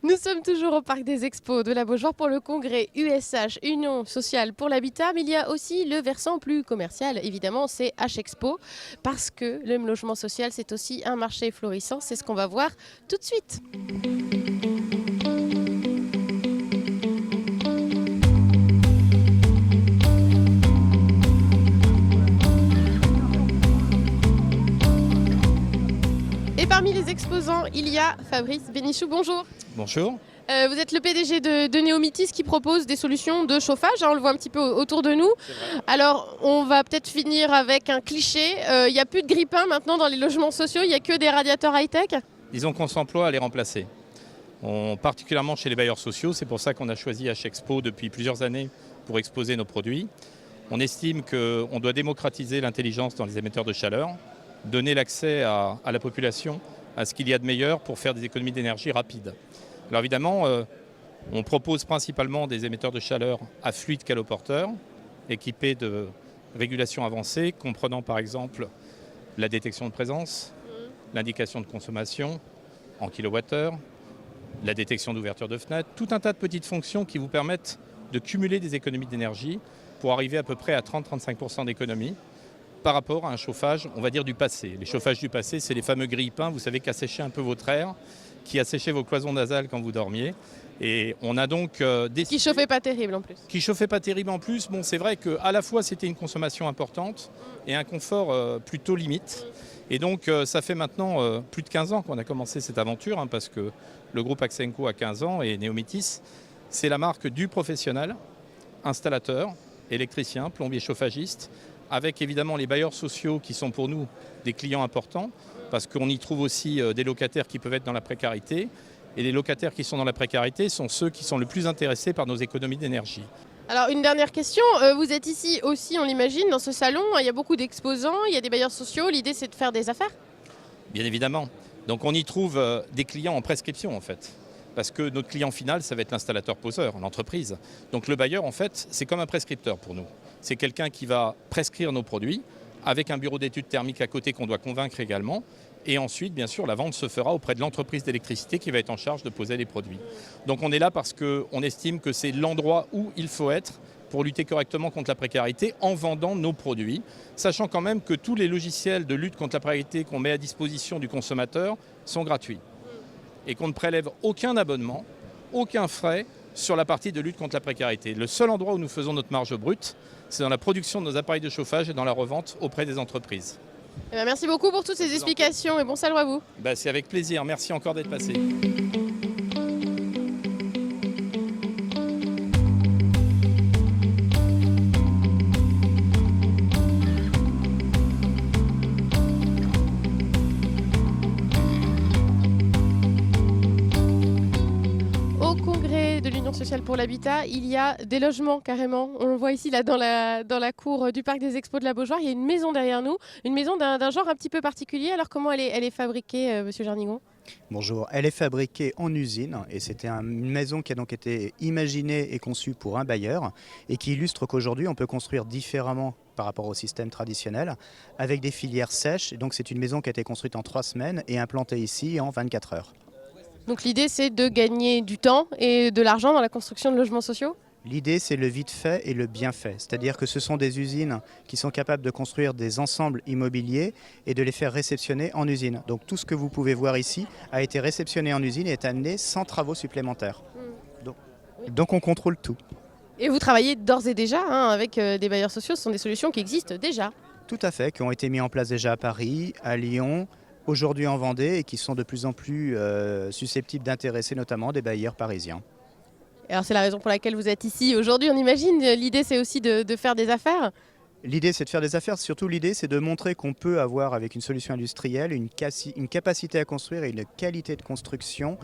Nous sommes toujours au Parc des Expos de la Beaujoire pour le congrès USH, Union Sociale pour l'Habitat, mais il y a aussi le versant plus commercial, évidemment, c'est H-Expo, parce que le logement social, c'est aussi un marché florissant, c'est ce qu'on va voir tout de suite. Et parmi les exposants, il y a Fabrice Bénichou, bonjour. Bonjour. Vous êtes le PDG de Neomitis qui propose des solutions de chauffage, on le voit un petit peu autour de nous. Alors on va peut-être finir avec un cliché, il n'y a plus de grille-pain maintenant dans les logements sociaux, il n'y a que des radiateurs high-tech. Disons qu'on s'emploie à les remplacer. Particulièrement chez les bailleurs sociaux, c'est pour ça qu'on a choisi H-Expo depuis plusieurs années pour exposer nos produits. On estime qu'on doit démocratiser l'intelligence dans les émetteurs de chaleur, donner l'accès à la population à ce qu'il y a de meilleur pour faire des économies d'énergie rapides. Alors évidemment, on propose principalement des émetteurs de chaleur à fluide caloporteur, équipés de régulation avancée, comprenant par exemple la détection de présence, l'indication de consommation en kilowattheure, la détection d'ouverture de fenêtre, tout un tas de petites fonctions qui vous permettent de cumuler des économies d'énergie pour arriver à peu près à 30-35% d'économie par rapport à un chauffage, on va dire, du passé. Les chauffages du passé, c'est les fameux grille-pains, vous savez, qui asséchaient un peu votre air, qui asséchaient vos cloisons nasales quand vous dormiez. Et on a donc Qui chauffait pas terrible en plus. Qui chauffait pas terrible en plus. Bon, c'est vrai qu'à la fois, c'était une consommation importante et un confort plutôt limite. Et donc, ça fait maintenant plus de 15 ans qu'on a commencé cette aventure, parce que le groupe Axenco a 15 ans et Neomitis, c'est la marque du professionnel, installateur, électricien, plombier, chauffagiste, avec évidemment les bailleurs sociaux qui sont pour nous des clients importants, parce qu'on y trouve aussi des locataires qui peuvent être dans la précarité. Et les locataires qui sont dans la précarité sont ceux qui sont le plus intéressés par nos économies d'énergie. Alors une dernière question, vous êtes ici aussi, on l'imagine, dans ce salon, il y a beaucoup d'exposants, il y a des bailleurs sociaux, l'idée c'est de faire des affaires? Bien évidemment. Donc on y trouve des clients en prescription en fait. Parce que notre client final, ça va être l'installateur-poseur, l'entreprise. Donc le bailleur, en fait, c'est comme un prescripteur pour nous. C'est quelqu'un qui va prescrire nos produits, avec un bureau d'études thermiques à côté qu'on doit convaincre également. Et ensuite, bien sûr, la vente se fera auprès de l'entreprise d'électricité qui va être en charge de poser les produits. Donc on est là parce qu'on estime que c'est l'endroit où il faut être pour lutter correctement contre la précarité en vendant nos produits, sachant quand même que tous les logiciels de lutte contre la précarité qu'on met à disposition du consommateur sont gratuits. Et qu'on ne prélève aucun abonnement, aucun frais sur la partie de lutte contre la précarité. Le seul endroit où nous faisons notre marge brute, c'est dans la production de nos appareils de chauffage et dans la revente auprès des entreprises. Eh bien, merci beaucoup pour toutes ces explications et bon salon à vous. C'est avec plaisir. Merci encore d'être passé. De l'Union Sociale pour l'Habitat, il y a des logements carrément. On le voit ici là dans la cour du Parc des Expos de la Beaujoire. Il y a une maison derrière nous, une maison d'un genre un petit peu particulier. Alors comment elle est fabriquée, Monsieur Jarnigon? Bonjour, elle est fabriquée en usine et c'était une maison qui a donc été imaginée et conçue pour un bailleur et qui illustre qu'aujourd'hui on peut construire différemment par rapport au système traditionnel avec des filières sèches. Donc c'est une maison qui a été construite en 3 semaines et implantée ici en 24 heures. Donc l'idée c'est de gagner du temps et de l'argent dans la construction de logements sociaux? L'idée, c'est le vite fait et le bien fait. C'est-à-dire que ce sont des usines qui sont capables de construire des ensembles immobiliers et de les faire réceptionner en usine. Donc tout ce que vous pouvez voir ici a été réceptionné en usine et est amené sans travaux supplémentaires. Donc on contrôle tout. Et vous travaillez d'ores et déjà avec des bailleurs sociaux, ce sont des solutions qui existent déjà? Tout à fait, qui ont été mis en place déjà à Paris, à Lyon, aujourd'hui en Vendée et qui sont de plus en plus susceptibles d'intéresser notamment des bailleurs parisiens. Alors c'est la raison pour laquelle vous êtes ici aujourd'hui, on imagine. L'idée c'est aussi de faire des affaires? L'idée c'est de faire des affaires, surtout l'idée c'est de montrer qu'on peut avoir avec une solution industrielle une capacité à construire et une qualité de construction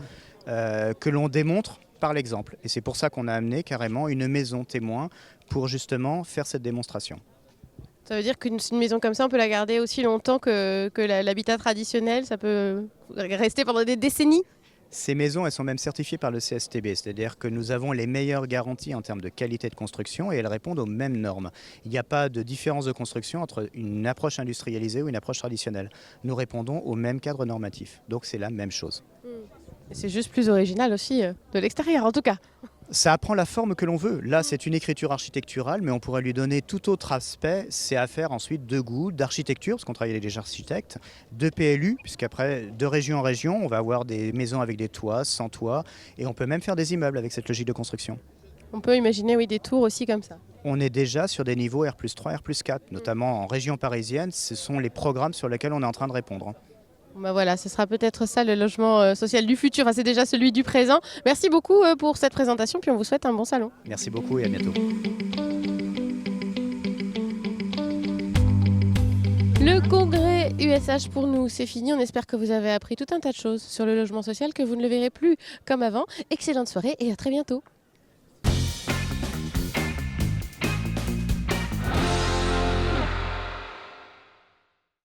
que l'on démontre par l'exemple. Et c'est pour ça qu'on a amené carrément une maison témoin pour justement faire cette démonstration. Ça veut dire qu'une maison comme ça, on peut la garder aussi longtemps que l'habitat traditionnel, ça peut rester pendant des décennies? Ces maisons, elles sont même certifiées par le CSTB, c'est-à-dire que nous avons les meilleures garanties en termes de qualité de construction et elles répondent aux mêmes normes. Il n'y a pas de différence de construction entre une approche industrialisée ou une approche traditionnelle. Nous répondons au même cadre normatif, donc c'est la même chose. Et c'est juste plus original aussi de l'extérieur en tout cas. Ça apprend la forme que l'on veut. Là, c'est une écriture architecturale, mais on pourrait lui donner tout autre aspect. C'est affaire ensuite de goût, d'architecture, parce qu'on travaille avec des architectes, de PLU, puisqu'après, de région en région, on va avoir des maisons avec des toits, sans toit, et on peut même faire des immeubles avec cette logique de construction. On peut imaginer oui, des tours aussi comme ça. On est déjà sur des niveaux R+3, R+4, notamment en région parisienne. Ce sont les programmes sur lesquels on est en train de répondre. Bah voilà, ce sera peut-être ça le logement social du futur. Enfin, c'est déjà celui du présent. Merci beaucoup pour cette présentation, puis on vous souhaite un bon salon. Merci beaucoup et à bientôt. Le congrès USH pour nous, c'est fini. On espère que vous avez appris tout un tas de choses sur le logement social, que vous ne le verrez plus comme avant. Excellente soirée et à très bientôt.